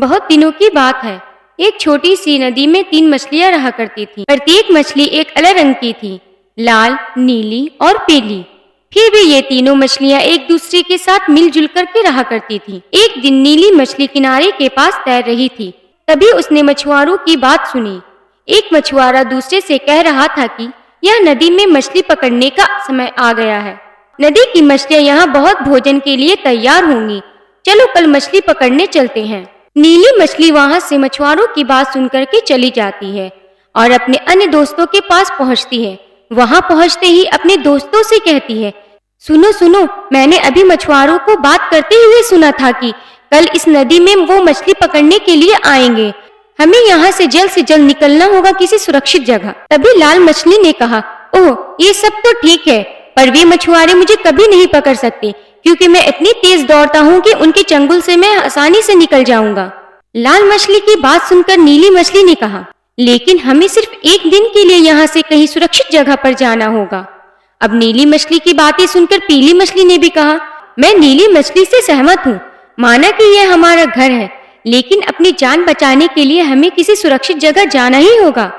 बहुत दिनों की बात है। एक छोटी सी नदी में 3 मछलियां रहा करती थीं। प्रत्येक मछली एक अलग रंग की थी, लाल, नीली और पीली। फिर भी ये तीनों मछलियां एक दूसरे के साथ मिलजुल कर के रहा करती थीं। एक दिन नीली मछली किनारे के पास तैर रही थी। तभी उसने मछुआरों की बात सुनी। एक मछुआरा दूसरे से कह रहा था कि यह नदी में मछली पकड़ने का समय आ गया है। नदी की मछलियां यहाँ बहुत भोजन के लिए तैयार होंगी। चलो कल मछली पकड़ने चलते हैं। नीली मछली वहां से मछुआरों की बात सुनकर के चली जाती है और अपने अन्य दोस्तों के पास पहुंचती है। वहां पहुंचते ही अपने दोस्तों से कहती है, सुनो सुनो, मैंने अभी मछुआरों को बात करते हुए सुना था कि कल इस नदी में वो मछली पकड़ने के लिए आएंगे। हमें यहाँ से जल्द निकलना होगा किसी सुरक्षित जगह। तभी लाल मछली ने कहा, ओह, ये सब तो ठीक है, पर वे मछुआरे मुझे कभी नहीं पकड़ सकते क्योंकि मैं इतनी तेज दौड़ता हूँ कि उनके चंगुल से मैं आसानी से निकल जाऊंगा। लाल मछली की बात सुनकर नीली मछली ने कहा, लेकिन हमें सिर्फ एक दिन के लिए यहाँ से कहीं सुरक्षित जगह पर जाना होगा। अब नीली मछली की बातें सुनकर पीली मछली ने भी कहा, मैं नीली मछली से सहमत हूँ। माना कि यह हमारा घर है, लेकिन अपनी जान बचाने के लिए हमें किसी सुरक्षित जगह जाना ही होगा।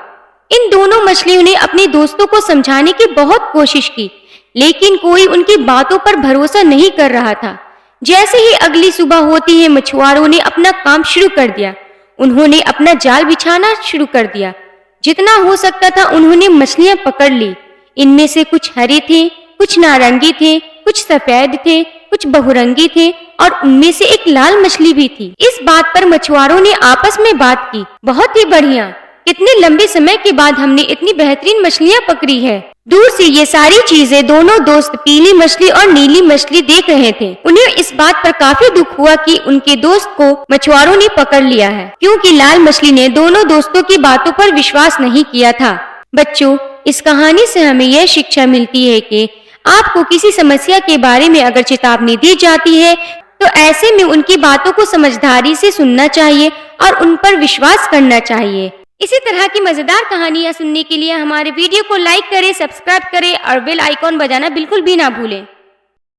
इन दोनों मछलियों ने अपने दोस्तों को समझाने की बहुत कोशिश की, लेकिन कोई उनकी बातों पर भरोसा नहीं कर रहा था। जैसे ही अगली सुबह होती है, मछुआरों ने अपना काम शुरू कर दिया। उन्होंने अपना जाल बिछाना शुरू कर दिया। जितना हो सकता था उन्होंने मछलियां पकड़ ली। इनमें से कुछ हरे थे, कुछ नारंगी थे, कुछ सफेद थे, कुछ बहुरंगी थे और उनमें से एक लाल मछली भी थी। इस बात पर मछुआरों ने आपस में बात की, बहुत ही बढ़िया, कितने लंबे समय के बाद हमने इतनी बेहतरीन मछलियां पकड़ी है। दूर से ये सारी चीजें दोनों दोस्त पीली मछली और नीली मछली देख रहे थे। उन्हें इस बात पर काफी दुख हुआ कि उनके दोस्त को मछुआरों ने पकड़ लिया है, क्योंकि लाल मछली ने दोनों दोस्तों की बातों पर विश्वास नहीं किया था। बच्चों, इस कहानी से हमें यह शिक्षा मिलती है कि आपको किसी समस्या के बारे में अगर चेतावनी दी जाती है तो ऐसे में उनकी बातों को समझदारी से सुनना चाहिए और उन पर विश्वास करना चाहिए। इसी तरह की मजेदार कहानियां सुनने के लिए हमारे वीडियो को लाइक करें, सब्सक्राइब करें और बेल आइकॉन बजाना बिल्कुल भी ना भूलें।